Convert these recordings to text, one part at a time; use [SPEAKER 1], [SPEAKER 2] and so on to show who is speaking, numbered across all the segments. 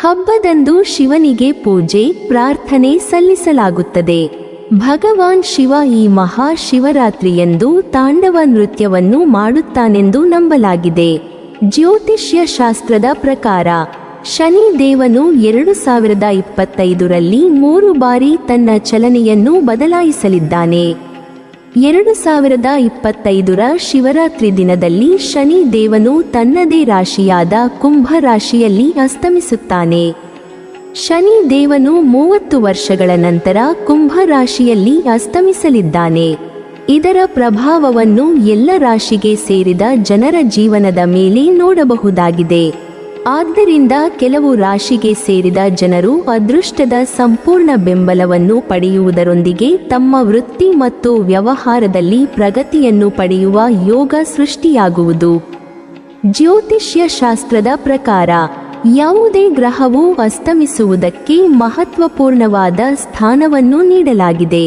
[SPEAKER 1] ಹಬ್ಬದಂದು ಶಿವನಿಗೆ ಪೂಜೆ ಪ್ರಾರ್ಥನೆ ಸಲ್ಲಿಸಲಾಗುತ್ತದೆ. ಭಗವಾನ್ ಶಿವ ಈ ಮಹಾ ಶಿವರಾತ್ರಿಯಂದು ತಾಂಡವ ನೃತ್ಯವನ್ನು ಮಾಡುತ್ತಾನೆಂದು ನಂಬಲಾಗಿದೆ. ಜ್ಯೋತಿಷ್ಯ ಶಾಸ್ತ್ರದ ಪ್ರಕಾರ ಶನಿ ದೇವನು 2025ರಲ್ಲಿ 3 ಬಾರಿ ತನ್ನ ಚಲನೆಯನ್ನು ಬದಲಾಯಿಸಲಿದ್ದಾನೆ. 2025ರ ಶಿವರಾತ್ರಿ ದಿನದಲ್ಲಿ ಶನಿ ದೇವನು ತನ್ನದೇ ರಾಶಿಯಾದ ಕುಂಭ ರಾಶಿಯಲ್ಲಿ ಅಸ್ತಮಿಸುತ್ತಾನೆ. ಶನಿ ದೇವನು 30 ವರ್ಷಗಳ ನಂತರ ಕುಂಭ ರಾಶಿಯಲ್ಲಿ ಅಸ್ತಮಿಸಲಿದ್ದಾನೆ. ಇದರ ಪ್ರಭಾವವನ್ನು ಎಲ್ಲ ರಾಶಿಗೆ ಸೇರಿದ ಜನರ ಜೀವನದ ಮೇಲೆ ನೋಡಬಹುದಾಗಿದೆ. ಆದ್ದರಿಂದ ಕೆಲವು ರಾಶಿಗೆ ಸೇರಿದ ಜನರು ಅದೃಷ್ಟದ ಸಂಪೂರ್ಣ ಬೆಂಬಲವನ್ನು ಪಡೆಯುವುದರೊಂದಿಗೆ ತಮ್ಮ ವೃತ್ತಿ ಮತ್ತು ವ್ಯವಹಾರದಲ್ಲಿ ಪ್ರಗತಿಯನ್ನು ಪಡೆಯುವ ಯೋಗ ಸೃಷ್ಟಿಯಾಗುವುದು. ಜ್ಯೋತಿಷ್ಯ ಶಾಸ್ತ್ರದ ಪ್ರಕಾರ ಯಾವುದೇ ಗ್ರಹವು ಅಸ್ತಮಿಸುವುದಕ್ಕೆ ಮಹತ್ವಪೂರ್ಣವಾದ ಸ್ಥಾನವನ್ನು ನೀಡಲಾಗಿದೆ.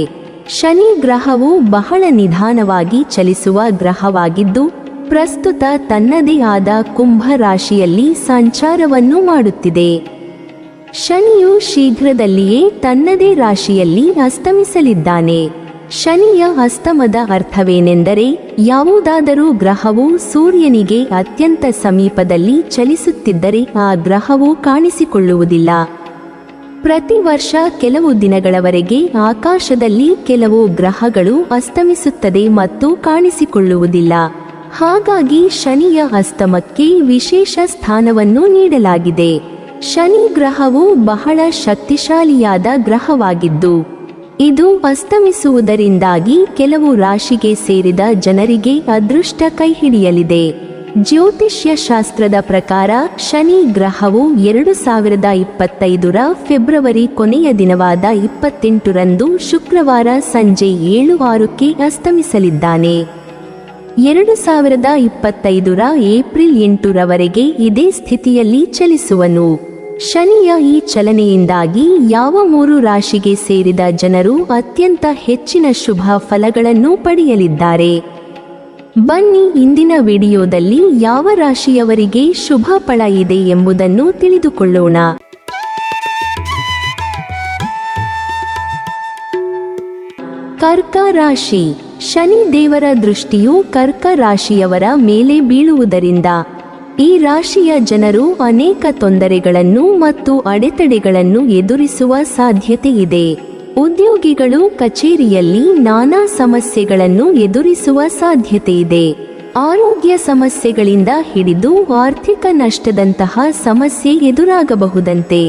[SPEAKER 1] ಶನಿ ಗ್ರಹವು ಬಹಳ ನಿಧಾನವಾಗಿ ಚಲಿಸುವ ಗ್ರಹವಾಗಿದ್ದು ಪ್ರಸ್ತುತ ತನ್ನದೇ ಆದ ಕುಂಭ ರಾಶಿಯಲ್ಲಿ ಸಂಚಾರವನ್ನು ಮಾಡುತ್ತಿದೆ. ಶನಿಯು ಶೀಘ್ರದಲ್ಲಿಯೇ ತನ್ನದೇ ರಾಶಿಯಲ್ಲಿ ಅಸ್ತಮಿಸಲಿದ್ದಾನೆ. ಶನಿಯ ಅಸ್ತಮದ ಅರ್ಥವೇನೆಂದರೆ ಯಾವುದಾದರೂ ಗ್ರಹವು ಸೂರ್ಯನಿಗೆ ಅತ್ಯಂತ ಸಮೀಪದಲ್ಲಿ ಚಲಿಸುತ್ತಿದ್ದರೆ ಆ ಗ್ರಹವು ಕಾಣಿಸಿಕೊಳ್ಳುವುದಿಲ್ಲ. ಪ್ರತಿ ವರ್ಷ ಕೆಲವು ದಿನಗಳವರೆಗೆ ಆಕಾಶದಲ್ಲಿ ಕೆಲವು ಗ್ರಹಗಳು ಅಸ್ತಮಿಸುತ್ತದೆ ಮತ್ತು ಕಾಣಿಸಿಕೊಳ್ಳುವುದಿಲ್ಲ. ಹಾಗಾಗಿ ಶನಿಯ ಅಸ್ತಮಕ್ಕೆ ವಿಶೇಷ ಸ್ಥಾನವನ್ನು ನೀಡಲಾಗಿದೆ. ಶನಿ ಗ್ರಹವು ಬಹಳ ಶಕ್ತಿಶಾಲಿಯಾದ ಗ್ರಹವಾಗಿದ್ದು ಇದು ಅಸ್ತಮಿಸುವುದರಿಂದಾಗಿ ಕೆಲವು ರಾಶಿಗೆ ಸೇರಿದ ಜನರಿಗೆ ಅದೃಷ್ಟ ಕೈಹಿಡಿಯಲಿದೆ. ಜ್ಯೋತಿಷ್ಯ ಶಾಸ್ತ್ರದ ಪ್ರಕಾರ ಶನಿ ಗ್ರಹವು 2025ರ ಫೆಬ್ರವರಿ ಕೊನೆಯ ದಿನವಾದ 28ರಂದು ಶುಕ್ರವಾರ ಸಂಜೆ 7:06ಕ್ಕೆ ಅಸ್ತಮಿಸಲಿದ್ದಾನೆ. 2025ರ ಏಪ್ರಿಲ್ 8ರವರೆಗೆ ಇದೇ ಸ್ಥಿತಿಯಲ್ಲಿ ಚಲಿಸುವನು. ಶನಿಯ ಈ ಚಲನೆಯಿಂದಾಗಿ ಯಾವ 3 ರಾಶಿಗೆ ಸೇರಿದ ಜನರು ಅತ್ಯಂತ ಹೆಚ್ಚಿನ ಶುಭ ಫಲಗಳನ್ನು ಪಡೆಯಲಿದ್ದಾರೆ? ಬನ್ನಿ ಇಂದಿನ ವಿಡಿಯೋದಲ್ಲಿ ಯಾವ ರಾಶಿಯವರಿಗೆ ಶುಭ ಫಲ ಇದೆ ಎಂಬುದನ್ನು ತಿಳಿದುಕೊಳ್ಳೋಣ. ಕರ್ಕ ರಾಶಿ. ಶನಿ ದೇವರ ದೃಷ್ಟಿಯು ಕರ್ಕ ರಾಶಿಯವರ ಮೇಲೆ ಬೀಳುವುದರಿಂದ ಈ ರಾಶಿಯ ಜನರು ಅನೇಕ ತೊಂದರೆಗಳನ್ನು ಮತ್ತು ಅಡೆತಡೆಗಳನ್ನು ಎದುರಿಸುವ ಸಾಧ್ಯತೆ ಇದೆ. ಉದ್ಯೋಗಿಗಳು ಕಚೇರಿಯಲ್ಲಿ ನಾನಾ ಸಮಸ್ಯೆಗಳನ್ನು ಎದುರಿಸುವ ಸಾಧ್ಯತೆ ಇದೆ. ಆರೋಗ್ಯ ಸಮಸ್ಯೆಗಳಿಂದ ಹಿಡಿದು ಆರ್ಥಿಕ ನಷ್ಟದಂತಹ ಸಮಸ್ಯೆ ಎದುರಾಗಬಹುದಂತೆ.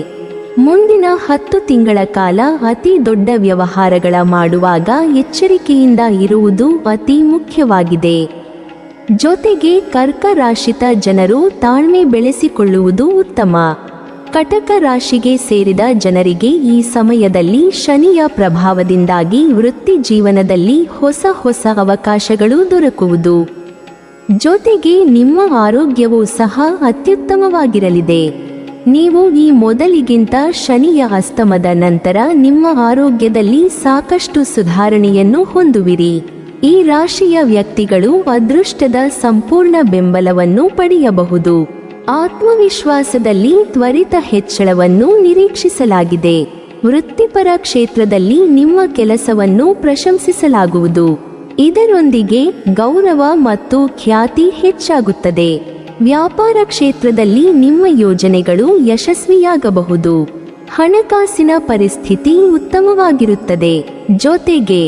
[SPEAKER 1] ಮುಂದಿನ 10 ತಿಂಗಳ ಕಾಲ ಅತಿ ದೊಡ್ಡ ವ್ಯವಹಾರಗಳ ಮಾಡುವಾಗ ಎಚ್ಚರಿಕೆಯಿಂದ ಇರುವುದು ಅತಿ ಮುಖ್ಯವಾಗಿದೆ. ಜೊತೆಗೆ ಕರ್ಕ ರಾಶಿತ ಜನರು ತಾಳ್ಮೆ ಬೆಳೆಸಿಕೊಳ್ಳುವುದು ಉತ್ತಮ. ಕಟಕ ರಾಶಿಗೆ ಸೇರಿದ ಜನರಿಗೆ ಈ ಸಮಯದಲ್ಲಿ ಶನಿಯ ಪ್ರಭಾವದಿಂದಾಗಿ ವೃತ್ತಿ ಜೀವನದಲ್ಲಿ ಹೊಸ ಅವಕಾಶಗಳು ದೊರಕುವುದು. ಜೊತೆಗೆ ನಿಮ್ಮ ಆರೋಗ್ಯವೂ ಸಹ ಅತ್ಯುತ್ತಮವಾಗಿರಲಿದೆ. ನೀವು ಈ ಮೊದಲಿಗಿಂತ ಶನಿಯ ಅಸ್ತಮದ ನಂತರ ನಿಮ್ಮ ಆರೋಗ್ಯದಲ್ಲಿ ಸಾಕಷ್ಟು ಸುಧಾರಣೆಯನ್ನು ಹೊಂದುವಿರಿ. ಈ ರಾಶಿಯ ವ್ಯಕ್ತಿಗಳು ಅದೃಷ್ಟದ ಸಂಪೂರ್ಣ ಬೆಂಬಲವನ್ನು ಪಡೆಯಬಹುದು. ಆತ್ಮವಿಶ್ವಾಸದಲ್ಲಿ ತ್ವರಿತ ಹೆಚ್ಚಳವನ್ನು ನಿರೀಕ್ಷಿಸಲಾಗಿದೆ. ವೃತ್ತಿಪರ ಕ್ಷೇತ್ರದಲ್ಲಿ ನಿಮ್ಮ ಕೆಲಸವನ್ನು ಪ್ರಶಂಸಿಸಲಾಗುವುದು. ಇದರೊಂದಿಗೆ ಗೌರವ ಮತ್ತು ಖ್ಯಾತಿ ಹೆಚ್ಚಾಗುತ್ತದೆ. ವ್ಯಾಪಾರ ಕ್ಷೇತ್ರದಲ್ಲಿ ನಿಮ್ಮ ಯೋಜನೆಗಳು ಯಶಸ್ವಿಯಾಗಬಹುದು. ಹಣಕಾಸಿನ ಪರಿಸ್ಥಿತಿ ಉತ್ತಮವಾಗಿರುತ್ತದೆ. ಜೊತೆಗೆ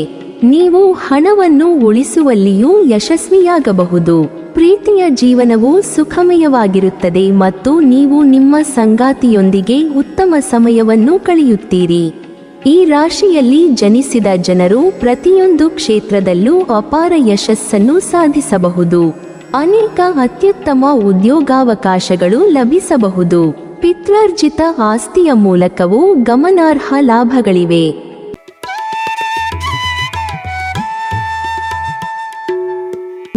[SPEAKER 1] ನೀವು ಹಣವನ್ನು ಉಳಿಸುವಲ್ಲಿಯೂ ಯಶಸ್ವಿಯಾಗಬಹುದು. ಪ್ರೀತಿಯ ಜೀವನವು ಸುಖಮಯವಾಗಿರುತ್ತದೆ ಮತ್ತು ನೀವು ನಿಮ್ಮ ಸಂಗಾತಿಯೊಂದಿಗೆ ಉತ್ತಮ ಸಮಯವನ್ನು ಕಳೆಯುತ್ತೀರಿ. ಈ ರಾಶಿಯಲ್ಲಿ ಜನಿಸಿದ ಜನರು ಪ್ರತಿಯೊಂದು ಕ್ಷೇತ್ರದಲ್ಲೂ ಅಪಾರ ಯಶಸ್ಸನ್ನು ಸಾಧಿಸಬಹುದು. ಅನೇಕ ಅತ್ಯುತ್ತಮ ಉದ್ಯೋಗಾವಕಾಶಗಳು ಲಭಿಸಬಹುದು. ಪಿತ್ರಾರ್ಜಿತ ಆಸ್ತಿಯ ಮೂಲಕವೂ ಗಮನಾರ್ಹ ಲಾಭಗಳಿವೆ.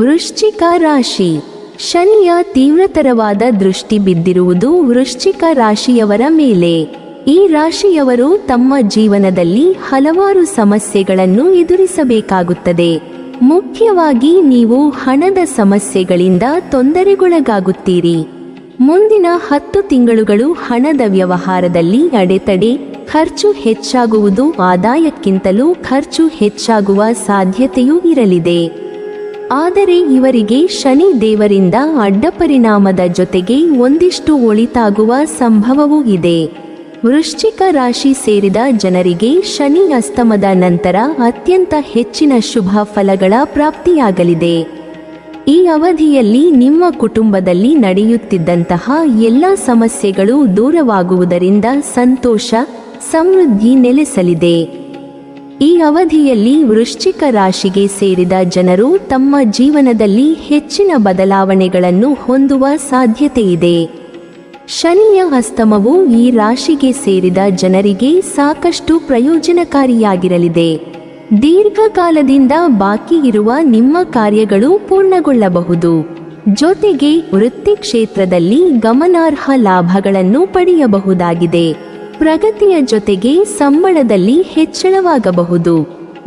[SPEAKER 1] ವೃಶ್ಚಿಕ ರಾಶಿ. ಶನಿಯ ತೀವ್ರತರವಾದ ದೃಷ್ಟಿ ಬಿದ್ದಿರುವುದು ವೃಶ್ಚಿಕ ರಾಶಿಯವರ ಮೇಲೆ. ಈ ರಾಶಿಯವರು ತಮ್ಮ ಜೀವನದಲ್ಲಿ ಹಲವಾರು ಸಮಸ್ಯೆಗಳನ್ನು ಎದುರಿಸಬೇಕಾಗುತ್ತದೆ. ಮುಖ್ಯವಾಗಿ ನೀವು ಹಣದ ಸಮಸ್ಯೆಗಳಿಂದ ತೊಂದರೆಗೊಳಗಾಗುತ್ತೀರಿ. ಮುಂದಿನ 10 ತಿಂಗಳುಗಳು ಹಣದ ವ್ಯವಹಾರದಲ್ಲಿ ಅಡೆತಡೆ, ಖರ್ಚು ಹೆಚ್ಚಾಗುವುದು, ಆದಾಯಕ್ಕಿಂತಲೂ ಖರ್ಚು ಹೆಚ್ಚಾಗುವ ಸಾಧ್ಯತೆಯೂ ಇರಲಿದೆ. ಆದರೆ ಇವರಿಗೆ ಶನಿ ದೇವರಿಂದ ಅಡ್ಡಪರಿಣಾಮದ ಜೊತೆಗೆ ಒಂದಿಷ್ಟು ಒಳಿತಾಗುವ ಸಂಭವವೂ ಇದೆ. ವೃಶ್ಚಿಕ ರಾಶಿ ಸೇರಿದ ಜನರಿಗೆ ಶನಿ ಅಸ್ತಮದ ನಂತರ ಅತ್ಯಂತ ಹೆಚ್ಚಿನ ಶುಭ ಫಲಗಳ ಪ್ರಾಪ್ತಿಯಾಗಲಿದೆ. ಈ ಅವಧಿಯಲ್ಲಿ ನಿಮ್ಮ ಕುಟುಂಬದಲ್ಲಿ ನಡೆಯುತ್ತಿದ್ದಂತಹ ಎಲ್ಲ ಸಮಸ್ಯೆಗಳು ದೂರವಾಗುವುದರಿಂದ ಸಂತೋಷ, ಸಮೃದ್ಧಿ ನೆಲೆಸಲಿದೆ. ಈ ಅವಧಿಯಲ್ಲಿ ವೃಶ್ಚಿಕ ರಾಶಿಗೆ ಸೇರಿದ ಜನರು ತಮ್ಮ ಜೀವನದಲ್ಲಿ ಹೆಚ್ಚಿನ ಬದಲಾವಣೆಗಳನ್ನು ಹೊಂದುವ ಸಾಧ್ಯತೆಯಿದೆ. ಶನಿಯ ಅಸ್ತಮವು ಈ ರಾಶಿಗೆ ಸೇರಿದ ಜನರಿಗೆ ಸಾಕಷ್ಟು ಪ್ರಯೋಜನಕಾರಿಯಾಗಿರಲಿದೆ. ದೀರ್ಘಕಾಲದಿಂದ ಬಾಕಿ ಇರುವ ನಿಮ್ಮ ಕಾರ್ಯಗಳು ಪೂರ್ಣಗೊಳ್ಳಬಹುದು. ಜೊತೆಗೆ ವೃತ್ತಿ ಕ್ಷೇತ್ರದಲ್ಲಿ ಗಮನಾರ್ಹ ಲಾಭಗಳನ್ನು ಪಡೆಯಬಹುದಾಗಿದೆ. ಪ್ರಗತಿಯ ಜೊತೆಗೆ ಸಂಬಳದಲ್ಲಿ ಹೆಚ್ಚಳವಾಗಬಹುದು.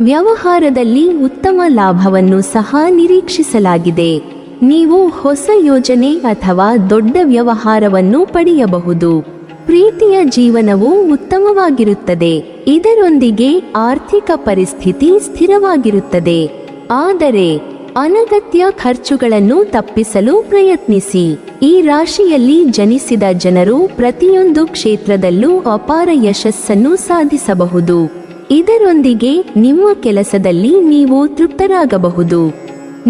[SPEAKER 1] ವ್ಯವಹಾರದಲ್ಲಿ ಉತ್ತಮ ಲಾಭವನ್ನು ಸಹ ನಿರೀಕ್ಷಿಸಲಾಗಿದೆ. ನೀವು ಹೊಸ ಯೋಜನೆ ಅಥವಾ ದೊಡ್ಡ ವ್ಯವಹಾರವನ್ನು ಪಡೆಯಬಹುದು. ಪ್ರೀತಿಯ ಜೀವನವು ಉತ್ತಮವಾಗಿರುತ್ತದೆ. ಇದರೊಂದಿಗೆ ಆರ್ಥಿಕ ಪರಿಸ್ಥಿತಿ ಸ್ಥಿರವಾಗಿರುತ್ತದೆ. ಆದರೆ ಅನಗತ್ಯ ಖರ್ಚುಗಳನ್ನು ತಪ್ಪಿಸಲು ಪ್ರಯತ್ನಿಸಿ. ಈ ರಾಶಿಯಲ್ಲಿ ಜನಿಸಿದ ಜನರು ಪ್ರತಿಯೊಂದು ಕ್ಷೇತ್ರದಲ್ಲೂ ಅಪಾರ ಯಶಸ್ಸನ್ನು ಸಾಧಿಸಬಹುದು. ಇದರೊಂದಿಗೆ ನಿಮ್ಮ ಕೆಲಸದಲ್ಲಿ ನೀವು ತೃಪ್ತರಾಗಬಹುದು.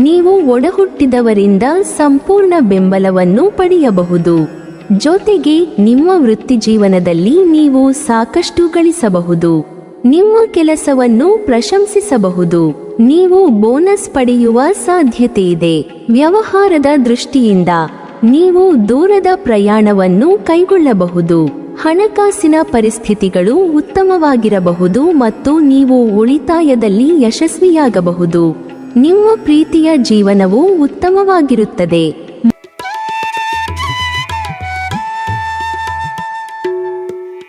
[SPEAKER 1] ನೀವು ಒಡಹುಟ್ಟಿದವರಿಂದ ಸಂಪೂರ್ಣ ಬೆಂಬಲವನ್ನು ಪಡೆಯಬಹುದು. ಜೊತೆಗೆ ನಿಮ್ಮ ವೃತ್ತಿಜೀವನದಲ್ಲಿ ನೀವು ಸಾಕಷ್ಟು ಗಳಿಸಬಹುದು. ನಿಮ್ಮ ಕೆಲಸವನ್ನು ಪ್ರಶಂಸಿಸಬಹುದು. ನೀವು ಬೋನಸ್ ಪಡೆಯುವ ಸಾಧ್ಯತೆಯಿದೆ. ವ್ಯವಹಾರದ ದೃಷ್ಟಿಯಿಂದ ನೀವು ದೂರದ ಪ್ರಯಾಣವನ್ನು ಕೈಗೊಳ್ಳಬಹುದು. ಹಣಕಾಸಿನ ಪರಿಸ್ಥಿತಿಗಳು ಉತ್ತಮವಾಗಿರಬಹುದು ಮತ್ತು ನೀವು ಉಳಿತಾಯದಲ್ಲಿ ಯಶಸ್ವಿಯಾಗಬಹುದು. ನಿಮ್ಮ ಪ್ರೀತಿಯ ಜೀವನವು ಉತ್ತಮವಾಗಿರುತ್ತದೆ.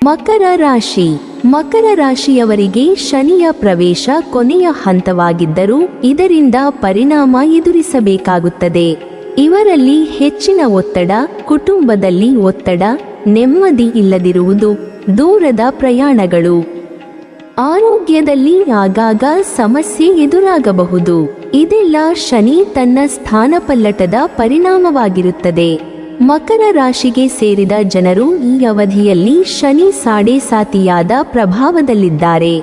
[SPEAKER 1] ಮಕರ ರಾಶಿ. ಮಕರ ರಾಶಿಯವರಿಗೆ ಶನಿಯ ಪ್ರವೇಶ ಕೊನೆಯ ಹಂತವಾಗಿದ್ದರೂ ಇದರಿಂದ ಪರಿಣಾಮ ಎದುರಿಸಬೇಕಾಗುತ್ತದೆ. ಇವರಲ್ಲಿ ಹೆಚ್ಚಿನ ಒತ್ತಡ, ಕುಟುಂಬದಲ್ಲಿ ಒತ್ತಡ, ನೆಮ್ಮದಿ ಇಲ್ಲದಿರುವುದು, ದೂರದ ಪ್ರಯಾಣಗಳು, ಆರೋಗ್ಯದಲ್ಲಿ ಆಗಾಗ ಸಮಸ್ಯೆ ಎದುರಾಗಬಹುದು. ಇದೆಲ್ಲ ಶನಿ ತನ್ನ ಸ್ಥಾನಪಲ್ಲಟದ ಪರಿಣಾಮವಾಗಿರುತ್ತದೆ. ಮಕರ ರಾಶಿಗೆ ಸೇರಿದ ಜನರು ಈ ಅವಧಿಯಲ್ಲಿ ಶನಿ ಸಾಡೇಸಾತಿಯಾದ ಪ್ರಭಾವದಲ್ಲಿದ್ದಾರೆ.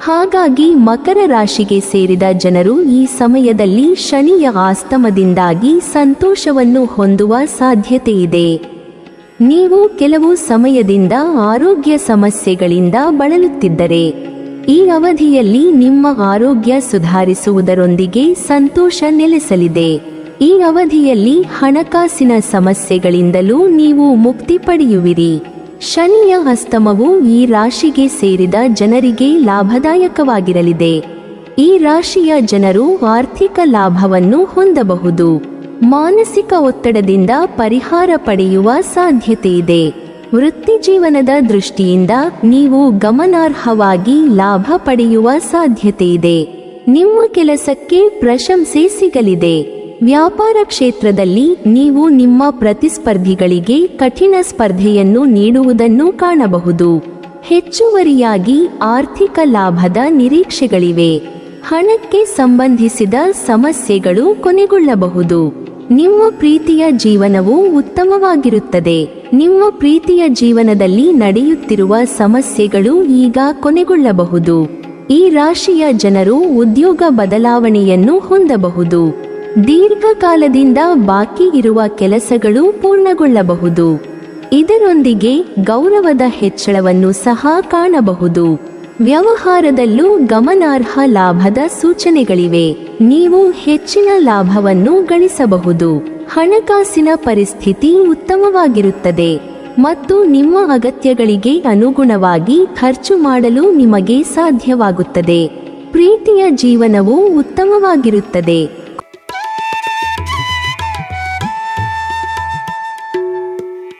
[SPEAKER 1] ಹಾಗಾಗಿ ಮಕರ ರಾಶಿಗೆ ಸೇರಿದ ಜನರು ಈ ಸಮಯದಲ್ಲಿ ಶನಿಯ ಆಸ್ತಮದಿಂದಾಗಿ ಸಂತೋಷವನ್ನು ಹೊಂದುವ ಸಾಧ್ಯತೆಯಿದೆ. ನೀವು ಕೆಲವು ಸಮಯದಿಂದ ಆರೋಗ್ಯ ಸಮಸ್ಯೆಗಳಿಂದ ಬಳಲುತ್ತಿದ್ದರೆ ಈ ಅವಧಿಯಲ್ಲಿ ನಿಮ್ಮ ಆರೋಗ್ಯ ಸುಧಾರಿಸುವುದರೊಂದಿಗೆ ಸಂತೋಷ ನೆಲೆಸಲಿದೆ. ಈ ಅವಧಿಯಲ್ಲಿ ಹಣಕಾಸಿನ ಸಮಸ್ಯೆಗಳಿಂದಲೂ ನೀವು ಮುಕ್ತಿ ಪಡೆಯುವಿರಿ. ಶನಿಯ ಅಸ್ತಮವು ಈ ರಾಶಿಗೆ ಸೇರಿದ ಜನರಿಗೆ ಲಾಭದಾಯಕವಾಗಿರಲಿದೆ. ಈ ರಾಶಿಯ ಜನರು ಆರ್ಥಿಕ ಲಾಭವನ್ನು ಹೊಂದಬಹುದು. ಮಾನಸಿಕ ಒತ್ತಡದಿಂದ ಪರಿಹಾರ ಪಡೆಯುವ ಸಾಧ್ಯತೆಯಿದೆ. ವೃತ್ತಿಜೀವನದ ದೃಷ್ಟಿಯಿಂದ ನೀವು ಗಮನಾರ್ಹವಾಗಿ ಲಾಭ ಪಡೆಯುವ ಸಾಧ್ಯತೆಯಿದೆ. ನಿಮ್ಮ ಕೆಲಸಕ್ಕೆ ಪ್ರಶಂಸೆ ಸಿಗಲಿದೆ. ವ್ಯಾಪಾರ ಕ್ಷೇತ್ರದಲ್ಲಿ ನೀವು ನಿಮ್ಮ ಪ್ರತಿಸ್ಪರ್ಧಿಗಳಿಗೆ ಕಠಿಣ ಸ್ಪರ್ಧೆಯನ್ನು ನೀಡುವುದನ್ನು ಕಾಣಬಹುದು. ಹೆಚ್ಚುವರಿಯಾಗಿ ಆರ್ಥಿಕ ಲಾಭದ ನಿರೀಕ್ಷೆಗಳಿವೆ. ಹಣಕ್ಕೆ ಸಂಬಂಧಿಸಿದ ಸಮಸ್ಯೆಗಳು ಕೊನೆಗೊಳ್ಳಬಹುದು. ನಿಮ್ಮ ಪ್ರೀತಿಯ ಜೀವನವು ಉತ್ತಮವಾಗಿರುತ್ತದೆ. ನಿಮ್ಮ ಪ್ರೀತಿಯ ಜೀವನದಲ್ಲಿ ನಡೆಯುತ್ತಿರುವ ಸಮಸ್ಯೆಗಳು ಈಗ ಕೊನೆಗೊಳ್ಳಬಹುದು. ಈ ರಾಶಿಯ ಜನರು ಉದ್ಯೋಗ ಬದಲಾವಣೆಯನ್ನು ಹೊಂದಬಹುದು. ದೀರ್ಘಕಾಲದಿಂದ ಬಾಕಿ ಇರುವ ಕೆಲಸಗಳು ಪೂರ್ಣಗೊಳ್ಳಬಹುದು. ಇದರೊಂದಿಗೆ ಗೌರವದ ಹೆಚ್ಚಳವನ್ನು ಸಹ ಕಾಣಬಹುದು. ವ್ಯವಹಾರದಲ್ಲೂ ಗಮನಾರ್ಹ ಲಾಭದ ಸೂಚನೆಗಳಿವೆ. ನೀವು ಹೆಚ್ಚಿನ ಲಾಭವನ್ನು ಗಳಿಸಬಹುದು. ಹಣಕಾಸಿನ ಪರಿಸ್ಥಿತಿ ಉತ್ತಮವಾಗಿರುತ್ತದೆ ಮತ್ತು ನಿಮ್ಮ ಅಗತ್ಯಗಳಿಗೆ ಅನುಗುಣವಾಗಿ ಖರ್ಚು ಮಾಡಲು ನಿಮಗೆ ಸಾಧ್ಯವಾಗುತ್ತದೆ. ಪ್ರೀತಿಯ ಜೀವನವು ಉತ್ತಮವಾಗಿರುತ್ತದೆ.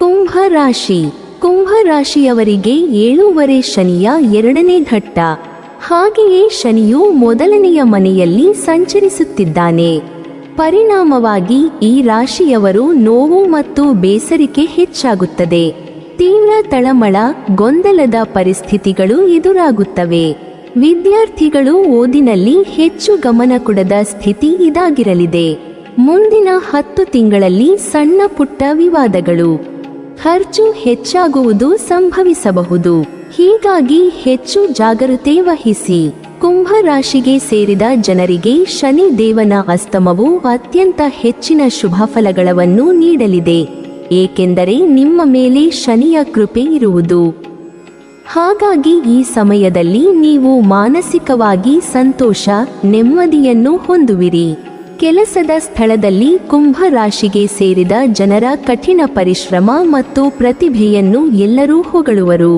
[SPEAKER 1] ಕುಂಭ ರಾಶಿ. ಕುಂಭ ರಾಶಿಯವರಿಗೆ 7ನೇ ಶನಿಯ 2ನೇ ಘಟ್ಟ. ಹಾಗೆಯೇ ಶನಿಯು ಮೊದಲನೆಯ ಮನೆಯಲ್ಲಿ ಸಂಚರಿಸುತ್ತಿದ್ದಾನೆ. ಪರಿಣಾಮವಾಗಿ ಈ ರಾಶಿಯವರು ನೋವು ಮತ್ತು ಬೇಸರಿಕೆ ಹೆಚ್ಚಾಗುತ್ತದೆ. ತೀವ್ರ ತಳಮಳ, ಗೊಂದಲದ ಪರಿಸ್ಥಿತಿಗಳು ಎದುರಾಗುತ್ತವೆ. ವಿದ್ಯಾರ್ಥಿಗಳು ಓದಿನಲ್ಲಿ ಹೆಚ್ಚು ಗಮನ ಕೊಡದ ಸ್ಥಿತಿ ಇದಾಗಿರಲಿದೆ. ಮುಂದಿನ 10 ತಿಂಗಳಲ್ಲಿ ಸಣ್ಣ ಪುಟ್ಟ ವಿವಾದಗಳು, ಖರ್ಚು ಹೆಚ್ಚಾಗುವುದು ಸಂಭವಿಸಬಹುದು. ಹೀಗಾಗಿ ಹೆಚ್ಚು ಜಾಗರೂಕತೆ ವಹಿಸಿ. ಕುಂಭ ರಾಶಿಗೆ ಸೇರಿದ ಜನರಿಗೆ ಶನಿ ದೇವನ ಅಸ್ತಮವು ಅತ್ಯಂತ ಹೆಚ್ಚಿನ ಶುಭ ಫಲಗಳನ್ನು ನೀಡಲಿದೆ, ಏಕೆಂದರೆ ನಿಮ್ಮ ಮೇಲೆ ಶನಿಯ ಕೃಪೆ ಇರುವುದು. ಹಾಗಾಗಿ ಈ ಸಮಯದಲ್ಲಿ ನೀವು ಮಾನಸಿಕವಾಗಿ ಸಂತೋಷ, ನೆಮ್ಮದಿಯನ್ನು ಹೊಂದುವಿರಿ. ಕೆಲಸದ ಸ್ಥಳದಲ್ಲಿ ಕುಂಭ ರಾಶಿಗೆ ಸೇರಿದ ಜನರ ಕಠಿಣ ಪರಿಶ್ರಮ ಮತ್ತು ಪ್ರತಿಭೆಯನ್ನು ಎಲ್ಲರೂ ಹೊಗಳುವರು.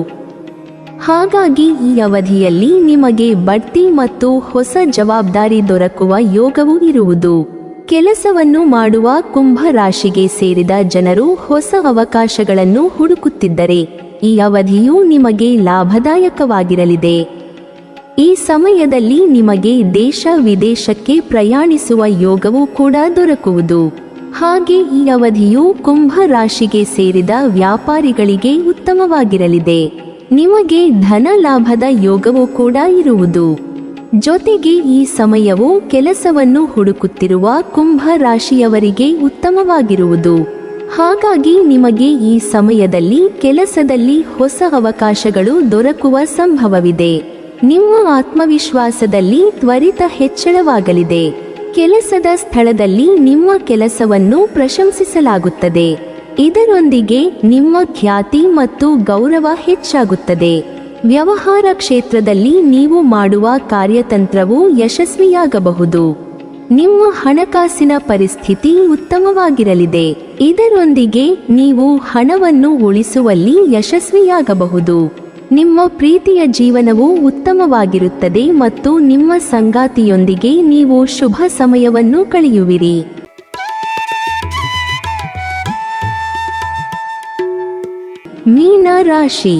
[SPEAKER 1] ಹಾಗಾಗಿ ಈ ಅವಧಿಯಲ್ಲಿ ನಿಮಗೆ ಬಡ್ತಿ ಮತ್ತು ಹೊಸ ಜವಾಬ್ದಾರಿ ದೊರಕುವ ಯೋಗವೂ ಇರುವುದು. ಕೆಲಸವನ್ನು ಮಾಡುವ ಕುಂಭ ರಾಶಿಗೆ ಸೇರಿದ ಜನರು ಹೊಸ ಅವಕಾಶಗಳನ್ನು ಹುಡುಕುತ್ತಿದ್ದರೆ ಈ ಅವಧಿಯು ನಿಮಗೆ ಲಾಭದಾಯಕವಾಗಿರಲಿದೆ. ಈ ಸಮಯದಲ್ಲಿ ನಿಮಗೆ ದೇಶ ವಿದೇಶಕ್ಕೆ ಪ್ರಯಾಣಿಸುವ ಯೋಗವೂ ಕೂಡ ದೊರಕುವುದು. ಹಾಗೆ ಈ ಅವಧಿಯು ಕುಂಭ ರಾಶಿಗೆ ಸೇರಿದ ವ್ಯಾಪಾರಿಗಳಿಗೆ ಉತ್ತಮವಾಗಿರಲಿದೆ. ನಿಮಗೆ ಧನ ಲಾಭದ ಯೋಗವೂ ಕೂಡ ಇರುವುದು. ಜೊತೆಗೆ ಈ ಸಮಯವು ಕೆಲಸವನ್ನು ಹುಡುಕುತ್ತಿರುವ ಕುಂಭ ರಾಶಿಯವರಿಗೆ ಉತ್ತಮವಾಗಿರುವುದು. ಹಾಗಾಗಿ ನಿಮಗೆ ಈ ಸಮಯದಲ್ಲಿ ಕೆಲಸದಲ್ಲಿ ಹೊಸ ಅವಕಾಶಗಳು ದೊರಕುವ ಸಂಭವವಿದೆ. ನಿಮ್ಮ ಆತ್ಮವಿಶ್ವಾಸದಲ್ಲಿ ತ್ವರಿತ ಹೆಚ್ಚಳವಾಗಲಿದೆ. ಕೆಲಸದ ಸ್ಥಳದಲ್ಲಿ ನಿಮ್ಮ ಕೆಲಸವನ್ನು ಪ್ರಶಂಸಿಸಲಾಗುತ್ತದೆ. ಇದರೊಂದಿಗೆ ನಿಮ್ಮ ಖ್ಯಾತಿ ಮತ್ತು ಗೌರವ ಹೆಚ್ಚಾಗುತ್ತದೆ. ವ್ಯವಹಾರ ಕ್ಷೇತ್ರದಲ್ಲಿ ನೀವು ಮಾಡುವ ಕಾರ್ಯತಂತ್ರವು ಯಶಸ್ವಿಯಾಗಬಹುದು. ನಿಮ್ಮ ಹಣಕಾಸಿನ ಪರಿಸ್ಥಿತಿ ಉತ್ತಮವಾಗಿರಲಿದೆ. ಇದರೊಂದಿಗೆ ನೀವು ಹಣವನ್ನು ಉಳಿಸುವಲ್ಲಿ ಯಶಸ್ವಿಯಾಗಬಹುದು. ನಿಮ್ಮ ಪ್ರೀತಿಯ ಜೀವನವು ಉತ್ತಮವಾಗಿರುತ್ತದೆ ಮತ್ತು ನಿಮ್ಮ ಸಂಗಾತಿಯೊಂದಿಗೆ ನೀವು ಶುಭ ಸಮಯವನ್ನು ಕಳೆಯುವಿರಿ. ಮೀನ ರಾಶಿ.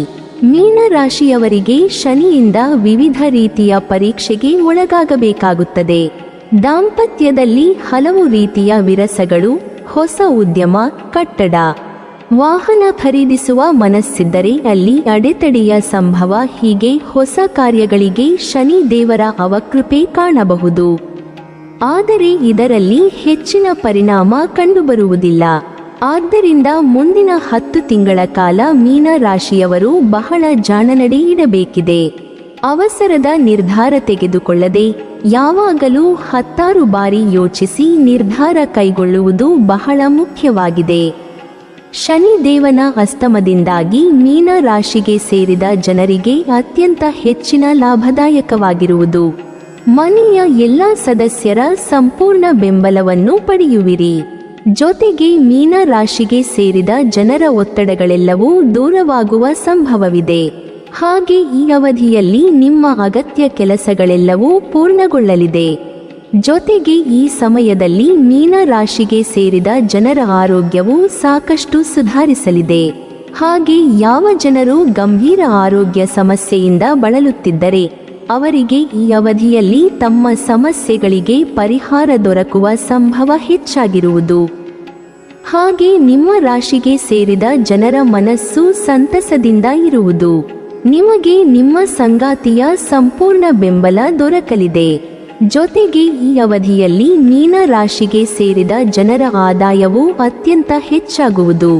[SPEAKER 1] ಮೀನ ರಾಶಿಯವರಿಗೆ ಶನಿಯಿಂದ ವಿವಿಧ ರೀತಿಯ ಪರೀಕ್ಷೆಗೆ ಒಳಗಾಗಬೇಕಾಗುತ್ತದೆ. ದಾಂಪತ್ಯದಲ್ಲಿ ಹಲವು ರೀತಿಯ ವಿರಸಗಳು, ಹೊಸ ಉದ್ಯಮ, ಕಟ್ಟಡ, ವಾಹನ ಖರೀದಿಸುವ ಮನಸ್ಸಿದ್ದರೆ ಅಲ್ಲಿ ಅಡೆತಡೆಯ ಸಂಭವ. ಹೀಗೆ ಹೊಸ ಕಾರ್ಯಗಳಿಗೆ ಶನಿ ದೇವರ ಅವಕೃಪೆ ಕಾಣಬಹುದು. ಆದರೆ ಇದರಲ್ಲಿ ಹೆಚ್ಚಿನ ಪರಿಣಾಮ ಕಂಡುಬರುವುದಿಲ್ಲ. ಆದ್ದರಿಂದ ಮುಂದಿನ 10 ತಿಂಗಳ ಕಾಲ ಮೀನ ರಾಶಿಯವರು ಬಹಳ ಜಾಣನಡೆ ಇಡಬೇಕಿದೆ. ಅವಸರದ ನಿರ್ಧಾರ ತೆಗೆದುಕೊಳ್ಳದೆ ಯಾವಾಗಲೂ 10 ಬಾರಿ ಯೋಚಿಸಿ ನಿರ್ಧಾರ ಕೈಗೊಳ್ಳುವುದು ಬಹಳ ಮುಖ್ಯವಾಗಿದೆ. ಶನಿ ದೇವನ ಅಸ್ತಮದಿಂದಾಗಿ ಮೀನ ರಾಶಿಗೆ ಸೇರಿದ ಜನರಿಗೆ ಅತ್ಯಂತ ಹೆಚ್ಚಿನ ಲಾಭದಾಯಕವಾಗಿರುವುದು. ಮನೆಯ ಎಲ್ಲ ಸದಸ್ಯರ ಸಂಪೂರ್ಣ ಬೆಂಬಲವನ್ನು ಪಡೆಯುವಿರಿ. ಜೊತೆಗೆ ಮೀನ ರಾಶಿಗೆ ಸೇರಿದ ಜನರ ಒತ್ತಡಗಳೆಲ್ಲವೂ ದೂರವಾಗುವ ಸಂಭವವಿದೆ. ಹಾಗೆ ಈ ಅವಧಿಯಲ್ಲಿ ನಿಮ್ಮ ಅಗತ್ಯ ಕೆಲಸಗಳೆಲ್ಲವೂ ಪೂರ್ಣಗೊಳ್ಳಲಿದೆ. ಜೊತೆಗೆ ಈ ಸಮಯದಲ್ಲಿ ಮೀನ ರಾಶಿಗೆ ಸೇರಿದ ಜನರ ಆರೋಗ್ಯವು ಸಾಕಷ್ಟು ಸುಧಾರಿಸಲಿದೆ. ಹಾಗೆ ಯಾವ ಜನರು ಗಂಭೀರ ಆರೋಗ್ಯ ಸಮಸ್ಯೆಯಿಂದ ಬಳಲುತ್ತಿದ್ದರೆ ಅವರಿಗೆ ಈ ಅವಧಿಯಲ್ಲಿ ತಮ್ಮ ಸಮಸ್ಯೆಗಳಿಗೆ ಪರಿಹಾರ ದೊರಕುವ ಸಂಭವ ಹೆಚ್ಚಾಗಿರುವುದು. ಹಾಗೆ ನಿಮ್ಮ ರಾಶಿಗೆ ಸೇರಿದ ಜನರ ಮನಸ್ಸು ಸಂತಸದಿಂದ ಇರುವುದು. ನಿಮಗೆ ನಿಮ್ಮ ಸಂಗಾತಿಯ ಸಂಪೂರ್ಣ ಬೆಂಬಲ ದೊರಕಲಿದೆ. ಜೊತೆಗೆ ಈ ಅವಧಿಯಲ್ಲಿ ಮೀನ ರಾಶಿಗೆ ಸೇರಿದ ಜನರ ಆದಾಯವು ಅತ್ಯಂತ ಹೆಚ್ಚಾಗುವುದು.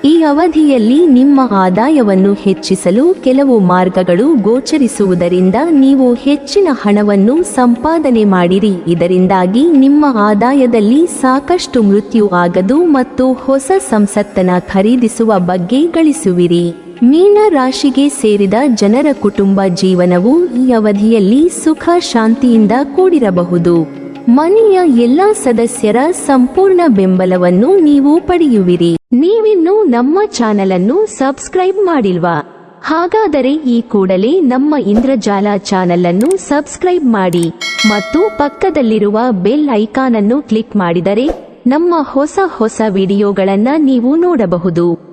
[SPEAKER 1] ಈ ಅವಧಿಯಲ್ಲಿ ನಿಮ್ಮ ಆದಾಯವನ್ನು ಹೆಚ್ಚಿಸಲು ಕೆಲವು ಮಾರ್ಗಗಳು ಗೋಚರಿಸುವುದರಿಂದ ನೀವು ಹೆಚ್ಚಿನ ಹಣವನ್ನು ಸಂಪಾದನೆ ಮಾಡಿರಿ. ಇದರಿಂದಾಗಿ ನಿಮ್ಮ ಆದಾಯದಲ್ಲಿ ಸಾಕಷ್ಟು ಮೃತ್ಯು ಆಗದು ಮತ್ತು ಹೊಸ ಸಂಪತ್ತನ್ನು ಖರೀದಿಸುವ ಬಗ್ಗೆ ಗಳಿಸುವಿರಿ. ಮೀನ ರಾಶಿಗೆ ಸೇರಿದ ಜನರ ಕುಟುಂಬ ಜೀವನವು ಈ ಅವಧಿಯಲ್ಲಿ ಸುಖ ಶಾಂತಿಯಿಂದ ಕೂಡಿರಬಹುದು. ಮನೆಯ ಎಲ್ಲ ಸದಸ್ಯರ ಸಂಪೂರ್ಣ ಬೆಂಬಲವನ್ನು ನೀವು ಪಡೆಯುವಿರಿ. ನೀವಿನ್ನೂ ನಮ್ಮ ಚಾನೆಲ್ ಅನ್ನು ಸಬ್ಸ್ಕ್ರೈಬ್ ಮಾಡಿಲ್ವಾ? ಹಾಗಾದರೆ ಈ ಕೂಡಲೇ ನಮ್ಮ ಇಂದ್ರಜಾಲ ಚಾನೆಲ್ ಅನ್ನು ಸಬ್ಸ್ಕ್ರೈಬ್ ಮಾಡಿ ಮತ್ತು ಪಕ್ಕದಲ್ಲಿರುವ ಬೆಲ್ ಐಕಾನ್ ಅನ್ನು ಕ್ಲಿಕ್ ಮಾಡಿದರೆ ನಮ್ಮ ಹೊಸ ವಿಡಿಯೋಗಳನ್ನು ನೀವು ನೋಡಬಹುದು.